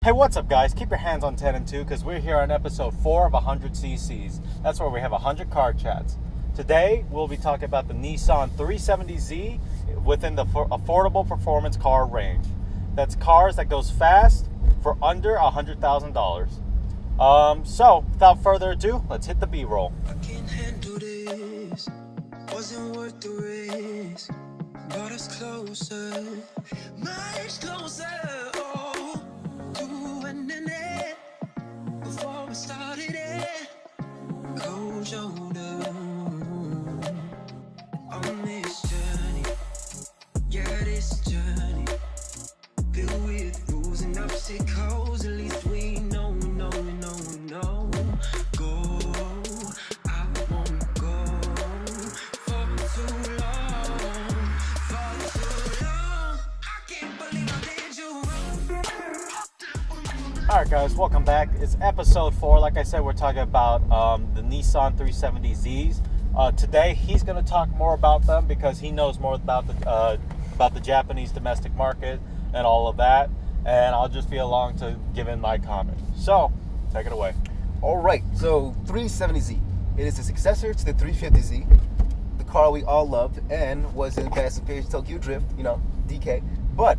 Hey, what's up, guys? Keep your hands on 10 and 2 because we're here on episode 4 of 100 CCs. That's where we have 100 car chats. Today, we'll be talking about the Nissan 370Z within the affordable performance car range. That's cars that goes fast for under $100,000. So, without further ado, let's hit the B-roll. I can't handle this. Wasn't worth the risk. Brought us closer, much closer. Oh, to an end before we started it. Cold shoulder on this journey. Yeah, this journey filled with rules and obstacles. At least we know. Go, I won't go for too long. I can't believe I did you wrong. Alright, guys, welcome back. It's episode 4. Like I said, we're talking about the Nissan 370Zs. Today, he's going to talk more about them because he knows more about the Japanese domestic market and all of that. And I'll just be along to give in my comment. So, take it away. All right, so 370Z. It is a successor to the 350Z, the car we all loved and was in Fast and Furious Tokyo Drift, DK. But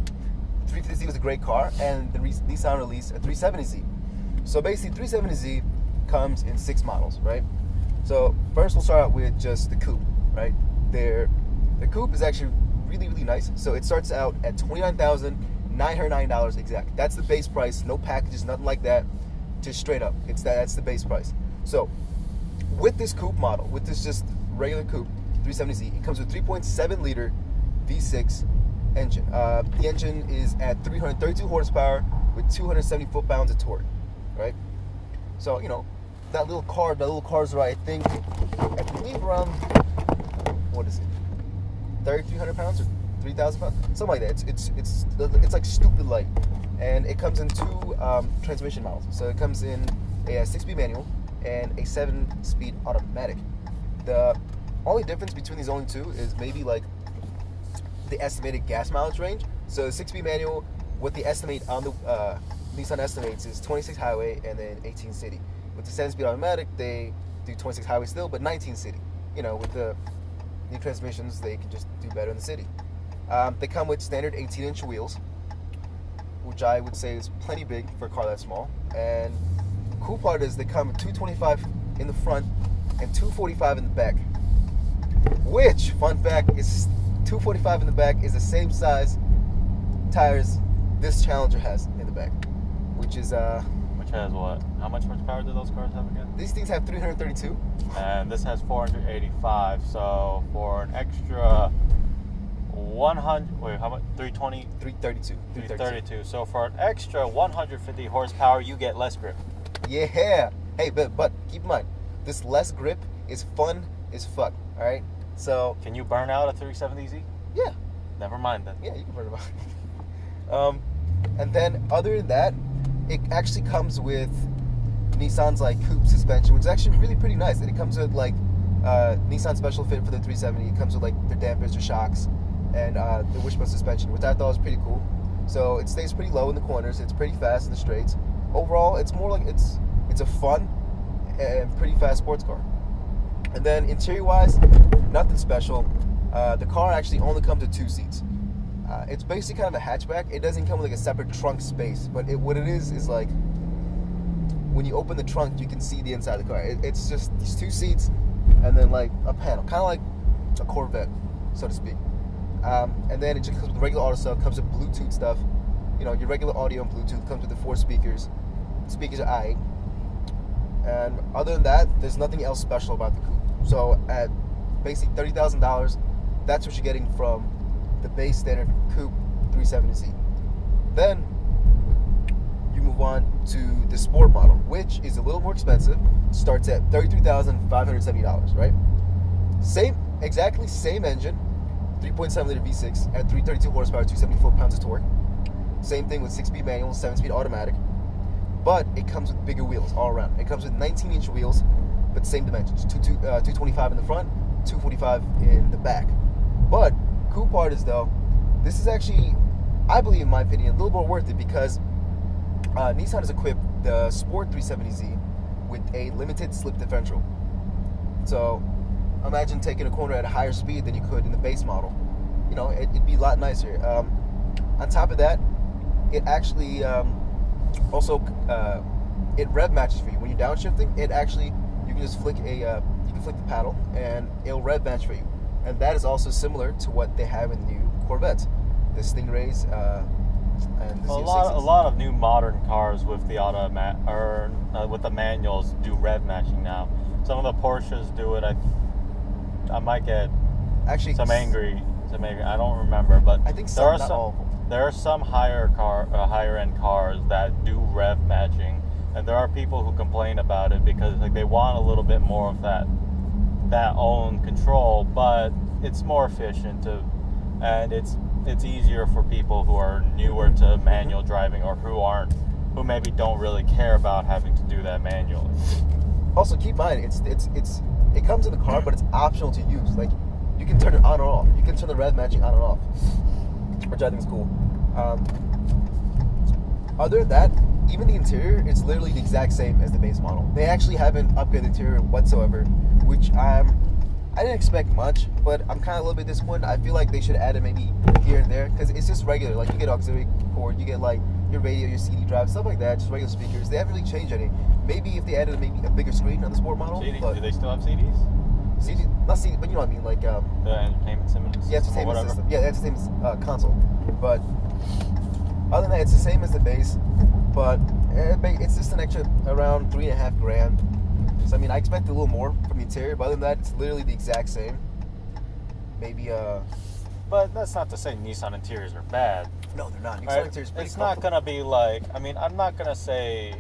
the 350Z was a great car, and the Nissan released a 370Z. So basically, 370Z comes in 6 models, right? So first, we'll start out with just the Coupe, right? The Coupe is actually really, really nice. So it starts out at $29,909 exact. That's the base price, no packages, nothing like that. Just straight up, that's the base price. So with this coupe model, with this just regular coupe 370Z, it comes with 3.7 liter V6 engine. The engine is at 332 horsepower with 270 foot-pounds of torque, right? So that little car's right. I believe around, what is it, 3,300 pounds or 3,000 pounds, something like that. It's like stupid light. And it comes in 2 transmission models. So it comes in a 6-speed manual and a 7-speed automatic. The only difference between these only 2 is maybe like the estimated gas mileage range. So the 6-speed manual, what the estimate on the Nissan estimates is 26 highway and then 18 city. With the 7-speed automatic, they do 26 highway still, but 19 city. With the new transmissions, they can just do better in the city. They come with standard 18-inch wheels, which I would say is plenty big for a car that small. And the cool part is they come with 225 in the front and 245 in the back. Which, fun fact, is 245 in the back is the same size tires this Challenger has in the back. Which has what? How much horsepower do those cars have again? These things have 332. And this has 485. So for an extra 100, wait, how much? 320? 332. So for an extra 150 horsepower, you get less grip. Yeah. Hey, but keep in mind, this less grip is fun as fuck, all right? So can you burn out a 370Z? Yeah. Never mind then. Yeah, you can burn them out. And then other than that, it actually comes with Nissan's like coupe suspension, which is actually really pretty nice. And it comes with like Nissan special fit for the 370. It comes with like their dampers, their shocks, and the wishbone suspension, which I thought was pretty cool. So it stays pretty low in the corners. It's pretty fast in the straights. Overall, it's more like it's a fun and pretty fast sports car. And then interior-wise, nothing special. The car actually only comes with 2 seats. It's basically kind of a hatchback. It doesn't come with like a separate trunk space, but what it is like when you open the trunk, you can see the inside of the car. It's just these 2 seats and then like a panel, kind of like a Corvette, so to speak. And then it just comes with regular auto stuff, comes with Bluetooth stuff. Your regular audio and Bluetooth, comes with the 4 speakers. Speakers are aight. And other than that, there's nothing else special about the coupe. So at basically $30,000, that's what you're getting from the base standard coupe 370Z. Then you move on to the sport model, which is a little more expensive. Starts at $33,570, right? Exactly same engine, 3.7 liter V6 at 332 horsepower, 270 foot-pounds of torque. Same thing with 6-speed manual, 7-speed automatic. But it comes with bigger wheels all around. It comes with 19-inch wheels, but same dimensions. 225 in the front, 245 in the back. But cool part is though, this is actually, I believe in my opinion, a little more worth it because Nissan has equipped the Sport 370Z with a limited slip differential. So imagine taking a corner at a higher speed than you could in the base model. You know, it'd be a lot nicer. On top of that, it actually also it rev matches for you when you're downshifting. It actually, you can just flick the paddle and it'll rev match for you, and that is also similar to what they have in the new Corvettes, the Stingrays, and the a Z60s. lot of new modern cars with the with the manuals do rev matching now. Some of the Porsches do it. I might get Actually, some angry. I don't remember, but I think some, not all of them. There are some higher end cars that do rev matching, and there are people who complain about it because like they want a little bit more of that own control, but it's more efficient and it's easier for people who are newer to manual driving or who maybe don't really care about having to do that manually. Also, keep in mind, it comes in the car, but it's optional to use. Like, you can turn it on or off. You can turn the rev matching on and off, which I think is cool. Other than that, even the interior is literally the exact same as the base model. They actually haven't upgraded the interior whatsoever, which I didn't expect much, but I'm kind of a little bit disappointed. I feel like they should add it maybe here and there, because it's just regular. Like, you get auxiliary cord, you get like your radio, your CD drive, stuff like that, just regular speakers. They haven't really changed any. Maybe if they added maybe a bigger screen on the sport model. CD, but do they still have CDs? CD, not CD, but you know what I mean, like The entertainment system. yeah, entertainment whatever. system. Yeah, the entertainment console. But other than that, it's the same as the base, but it's just an extra around $3,500. So I mean, I expect a little more from the interior, but other than that, it's literally the exact same. Maybe But that's not to say Nissan interiors are bad. no, they're not. Right? Interior's pretty It's not gonna be like, I mean, I'm not gonna say,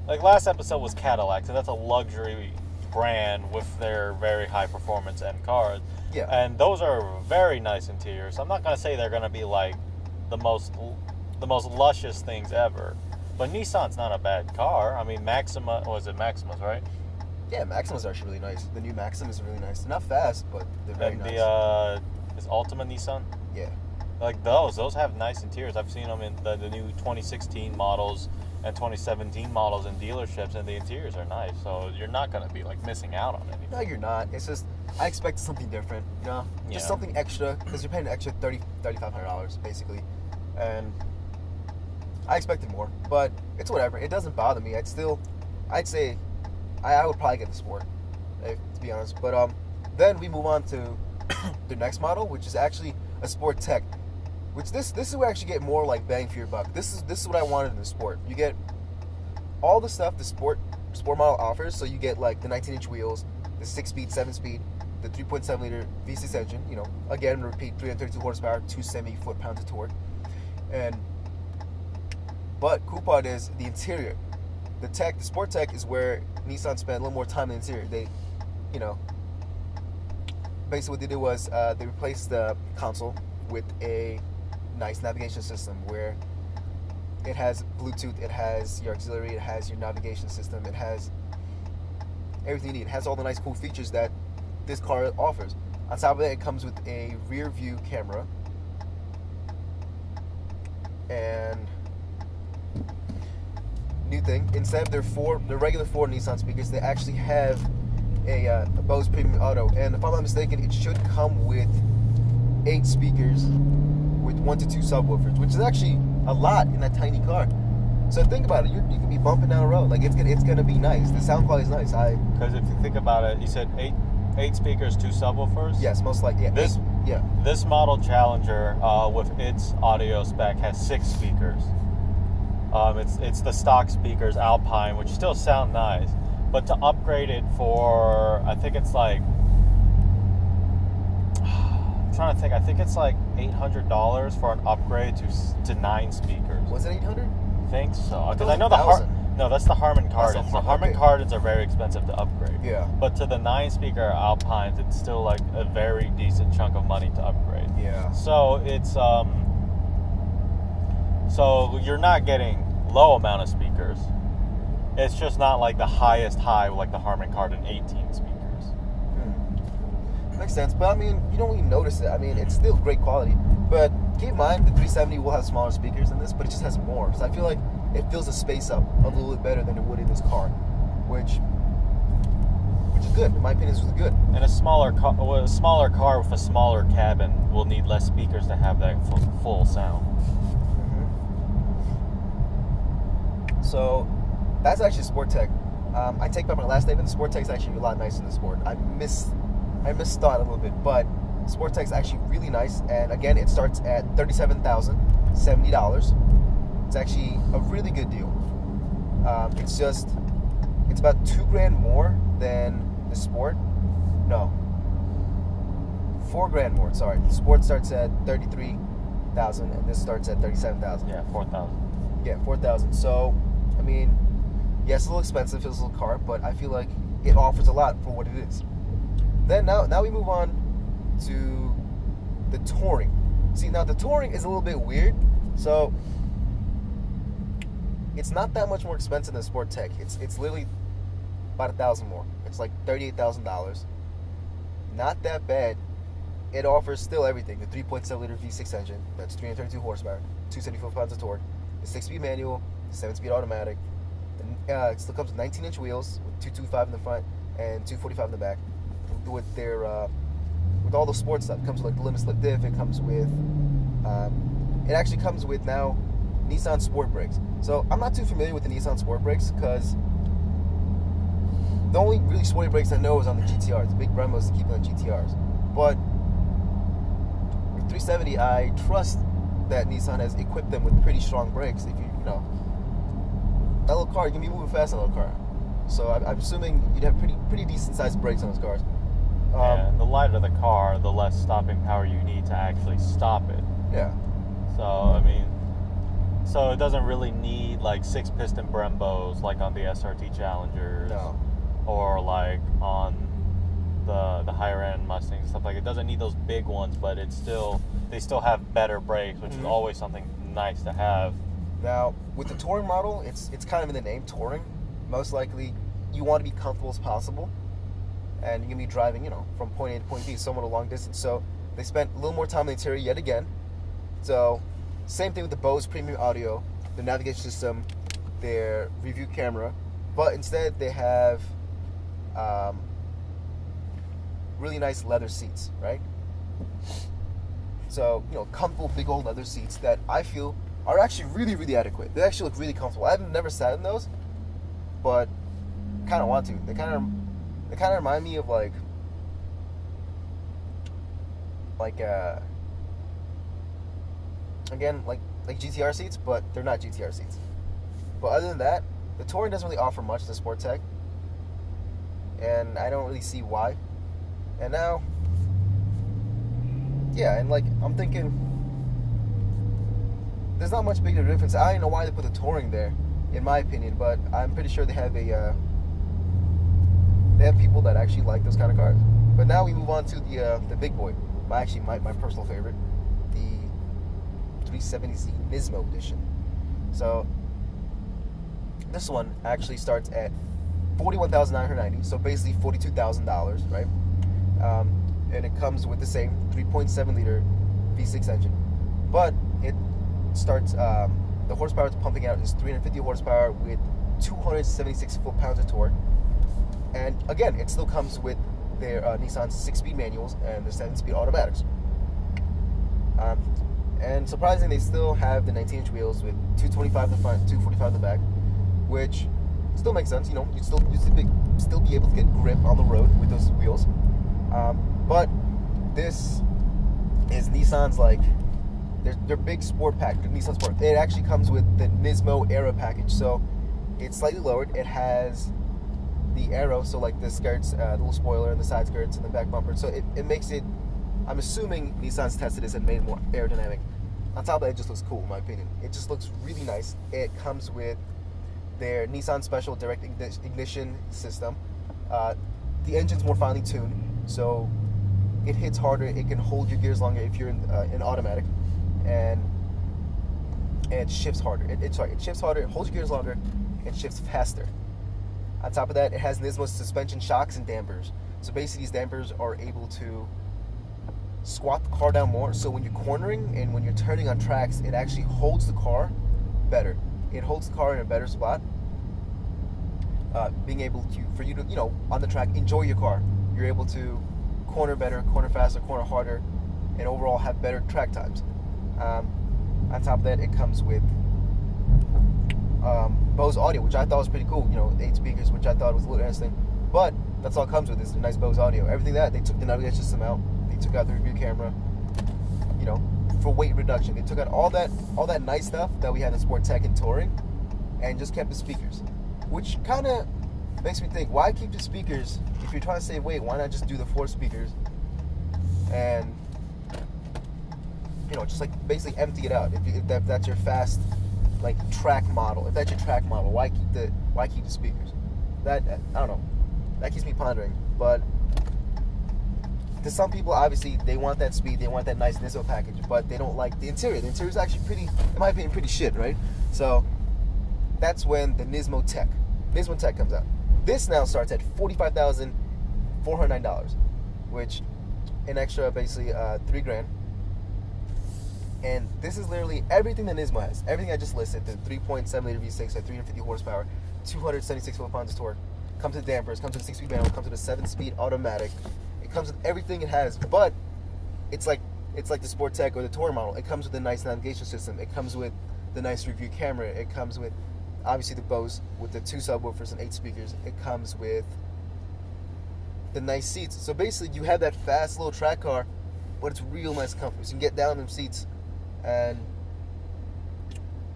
like last episode was Cadillac, so that's a luxury brand with their very high performance end cars. Yeah. And those are very nice interiors. I'm not gonna say they're gonna be like the most luscious things ever. But Nissan's not a bad car. I mean, Maxima, was it Maximas, right? Yeah, Maxima's actually really nice. The new Maxima is really nice. They're not fast, but they're very And nice. the is Altima Nissan? Yeah. Like those have nice interiors. I've seen them in the new 2016 models and 2017 models in dealerships, and the interiors are nice. So you're not going to be like missing out on anything. No, you're not. It's just, I expected something different, you know? Just Yeah. something extra, because you're paying an extra $3,500 basically. And I expected more, but it's whatever. It doesn't bother me. I'd say I would probably get the Sport, to be honest. But then we move on to the next model, which is actually a Sport Tech. Which this is where you actually get more like bang for your buck. This is what I wanted in the Sport. You get all the stuff the Sport model offers. So you get like the 19-inch wheels, the 6-speed, 7-speed, the 3.7-liter V6 engine. You know, again, repeat, 332 horsepower, 270 foot-pounds of torque, but cool part is the interior. The Sport Tech is where Nissan spent a little more time in the interior. They, you know, basically what they did was they replaced the console with a nice navigation system where it has Bluetooth, it has your auxiliary, it has your navigation system, it has everything you need. It has all the nice cool features that this car offers. On top of that, it comes with a rear view camera and new thing, instead of their regular 4 Nissan speakers, they actually have a Bose Premium Auto, and if I'm not mistaken, it should come with 8 speakers with 1 to 2 subwoofers, which is actually a lot in that tiny car. So think about it, you can be bumping down the road, like it's gonna be nice. The sound quality is nice. Because if you think about it, you said 8 speakers, 2 subwoofers. Yes, most likely. Yeah. This model Challenger with its audio spec has 6 speakers. It's the stock speakers Alpine, which still sound nice, but to upgrade it for, I think it's like, I'm trying to think, I think it's like $800 for an upgrade to 9 speakers. Was it 800? I think so, because I I know no, that's the Harman Kardons. The Harman Kardons are very expensive to upgrade. Yeah. But to the 9-speaker Alpines, it's still like a very decent chunk of money to upgrade. Yeah. So it's so you're not getting low amount of speakers. It's just not like the highest high like the Harman Kardon 18 speakers. Makes sense, but I mean, you don't even notice it. I mean, it's still great quality. But keep in mind, the 370 will have smaller speakers than this, but it just has more. So I feel like it fills the space up a little bit better than it would in this car, which is good. In my opinion, it's really good. And a smaller car with a smaller cabin will need less speakers to have that full sound. Mm-hmm. So that's actually Sport Tech. I take back my last statement. The Sport Tech is actually a lot nicer than the Sport. I misthought a little bit, but Sport Tech is actually really nice. And again, it starts at $37,070. It's actually a really good deal. It's about $2,000 more than the Sport. No, $4,000 more. Sorry, the Sport starts at $33,000, and this starts at $37,000. Yeah, 4,000. Yeah, 4,000. So, I mean, yes, it's a little expensive. It's a little car, but I feel like it offers a lot for what it is. Then now we move on to the Touring. See, now the Touring is a little bit weird. So it's not that much more expensive than Sport Tech. It's literally about $1,000 more. It's like $38,000. Not that bad. It offers still everything: the 3.7-liter V6 engine, that's 332 horsepower, 274 pounds of torque, the 6-speed manual, 7-speed automatic. It still comes with 19-inch wheels with 225 in the front and 245 in the back. With their with all the sports stuff, it comes with like the limit slip diff. It comes with it actually comes with now Nissan Sport brakes. So I'm not too familiar with the Nissan Sport brakes because the only really sporty brakes I know is on the GTRs, the big Brembos to keep on GTRs. But with 370, I trust that Nissan has equipped them with pretty strong brakes. If you know, that little car, you can be moving fast in a little car. So I'm assuming you'd have pretty decent sized brakes on those cars. And the lighter the car, the less stopping power you need to actually stop it. Yeah. So, I mean, so it doesn't really need like 6-piston Brembos like on the SRT Challengers. No. Or like on the higher end Mustangs and stuff like it. It doesn't need those big ones, but they still have better brakes, which is always something nice to have. Now, with the Touring model, it's kind of in the name, Touring. Most likely, you want to be comfortable as possible, and you're gonna be driving, from point A to point B, somewhat a long distance. So they spent a little more time in the interior yet again. So same thing with the Bose premium audio, the navigation system, their review camera, but instead they have really nice leather seats, right? So comfortable big old leather seats that I feel are actually really, really adequate. They actually look really comfortable. I've never sat in those, but kind of want to. They kind of remind me of like again like GTR seats, but they're not GTR seats. But other than that, the Touring doesn't really offer much to Sport Tech, and I don't really see why. And now, yeah, and like I'm thinking, there's not much big of a difference. I don't know why they put the Touring there, in my opinion, but I'm pretty sure they have people that actually like those kind of cars. But now we move on to the big boy, my personal favorite, the 370Z Nismo edition. So this one actually starts at $41,990, so basically $42,000, right? And it comes with the same 3.7-liter V6 engine, but it starts the horsepower it's pumping out is 350 horsepower with 276 foot-pounds of torque. And again, it still comes with their Nissan 6-speed manuals and the 7-speed automatics. And surprisingly, they still have the 19-inch wheels with 225 in the front, 245 in the back, which still makes sense. You'd still be able to get grip on the road with those wheels. But this is Nissan's their big sport pack, the Nissan Sport. It actually comes with the Nismo Era package, so it's slightly lowered. It has the aero, so like the skirts, the little spoiler and the side skirts and the back bumper. So it makes it, I'm assuming Nissan's tested this and made it more aerodynamic. On top of that, it just looks cool, in my opinion. It just looks really nice. It comes with their Nissan Special direct ignition system. The engine's more finely tuned, so it hits harder. It can hold your gears longer if you're in automatic, and it shifts harder. It shifts harder, it holds your gears longer, and shifts faster. On top of that, it has Nismo suspension shocks and dampers. So basically, these dampers are able to squat the car down more. So when you're cornering and when you're turning on tracks, it actually holds the car better. it holds the car in a better spot. Being able to, for you to, you know, on the track, enjoy your car. You're able to corner better, corner faster, corner harder, and overall have better track times. On top of that, it comes with Bose audio, which I thought was pretty cool. You know, 8 speakers, which I thought was a little interesting. But that's all it comes with, is the nice Bose audio. Everything that, they took the navigation system out. They took out the review camera, you know, for weight reduction. They took out all that nice stuff that we had in Sport Tech and Touring, and just kept the speakers. Which kind of makes me think, why keep the speakers? If you're trying to save weight, why not just do the 4 speakers and, you know, just like basically empty it out? If that's your fast, like, track model, if that's your track model, why keep the speakers? That, I don't know, that keeps me pondering. But to some people, obviously, they want that speed, they want that nice Nismo package, but they don't like the interior. The interior is actually pretty, in my opinion, pretty shit, right? So that's when the Nismo Tech comes out. This now starts at $45,409, which an extra basically $3,000. And this is literally everything that Nismo has. Everything I just listed: the 3.7 liter V6 at 350 horsepower, 276 foot-pounds of torque. Comes with dampers, comes with a 6-speed manual, comes with a 7-speed automatic. It comes with everything it has, but it's like the Sport Tech or the Touring model. It comes with a nice navigation system. It comes with the nice review camera. It comes with, obviously, the Bose with the 2 subwoofers and 8 speakers. It comes with the nice seats. So basically, you have that fast little track car, but it's real nice comfort. So you can get down in them seats, and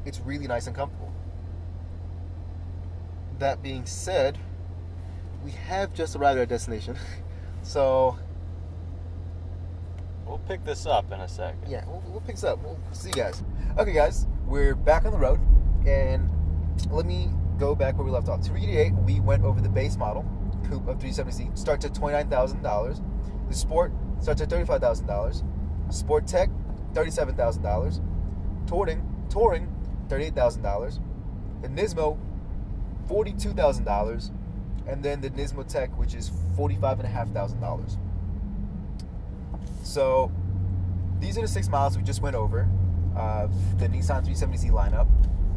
it's really nice and comfortable. That being said, we have just arrived at our destination. So we'll pick this up in a second. Yeah, we'll pick this up. We'll see you guys. Okay, guys, we're back on the road, and let me go back where we left off. 388, we went over the base model, Coupe of 370Z, starts at $29,000. The Sport starts at $35,000. Sport Tech, $37,000. Touring, $38,000. The Nismo, $42,000. And then the Nismo Tech, which is $45,500. So these are the 6 models we just went over, the Nissan 370Z lineup.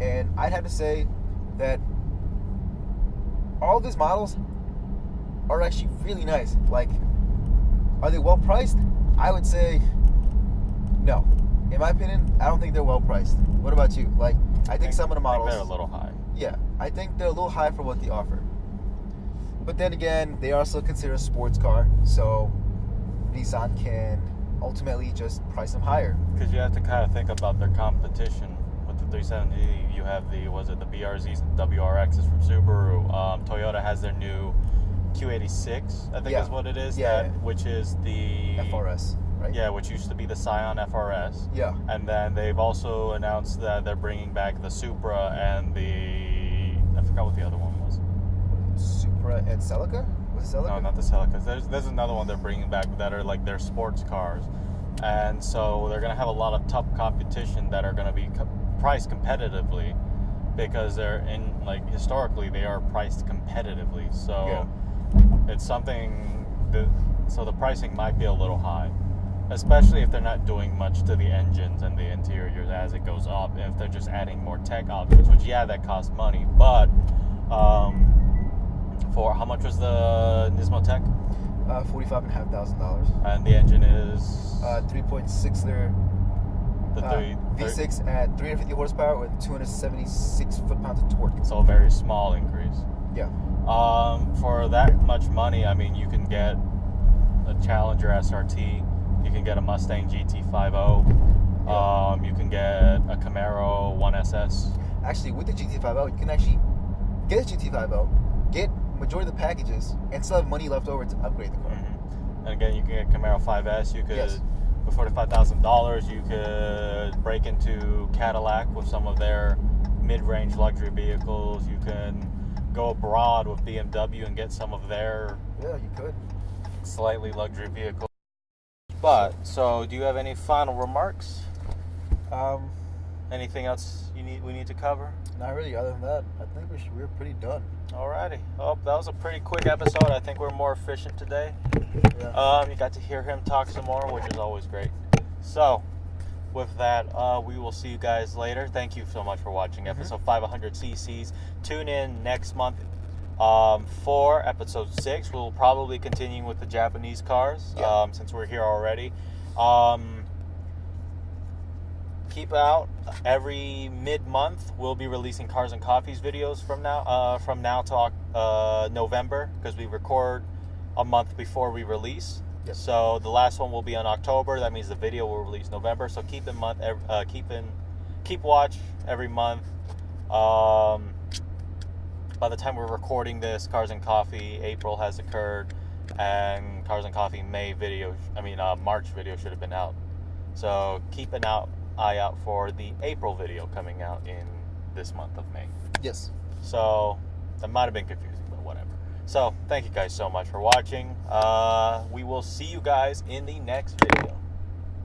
And I'd have to say that all of these models are actually really nice. Like, are they well priced? I would say no. In my opinion, I don't think they're well priced. What about you? Like, I think some of the models, they're a little high. Yeah, I think they're a little high for what they offer. But then again, they are still considered a sports car, so Nissan can ultimately just price them higher. Because you have to kind of think about their competition. With the 370, you have the BRZs and WRXs from Subaru. Toyota has their new Q86, I think is what it is. Yeah. Which is the FRS, right? Yeah, which used to be the Scion FRS. Yeah. And then they've also announced that they're bringing back the Supra and I forgot what the other one was. Supra and Celica? Was it Celica? No, not the Celica. There's another one they're bringing back that are like their sports cars. And so they're going to have a lot of tough competition that are going to be priced competitively, because they're in, like, historically they are priced competitively. So it's something that, so the pricing might be a little high, especially if they're not doing much to the engines and the interiors as it goes up. And if they're just adding more tech options, which that costs money, but for how much was the Nismo Tech? $45,500. And the engine is 3.6 liter V6 at 350 horsepower with 276 foot-pounds of torque. So a very small increase. Yeah. For that much money, I mean, you can get a Challenger SRT, you can get a Mustang GT50, you can get a Camaro 1SS. Actually, with the GT50, you can actually get a GT50, get majority of the packages, and still have money left over to upgrade the car. Mm-hmm. And again, you can get Camaro 5S. You could, for $45,000, you could break into Cadillac with some of their mid-range luxury vehicles. You can go abroad with BMW and get some of their you could slightly luxury vehicles. But so, do you have any final remarks? Anything else we need to cover? Not really. Other than that, I think we're pretty done. Alrighty. Oh, that was a pretty quick episode. I think we're more efficient today. Yeah. You got to hear him talk some more, which is always great. So, with that, we will see you guys later. Thank you so much for watching episode 500 CCs. Tune in next month for episode 6. We'll probably continue with the Japanese cars since we're here already. Keep out every mid-month. We'll be releasing Cars and Coffees videos from now to November, because we record a month before we release. Yep. So the last one will be on October. That means the video will release November. So keep watch every month. By the time we're recording this, Cars and Coffee April has occurred, and Cars and Coffee March video should have been out. So keep an eye out for the April video coming out in this month of May. Yes. So that might have been confusing, but whatever. So thank you guys so much for watching. We will see you guys in the next video.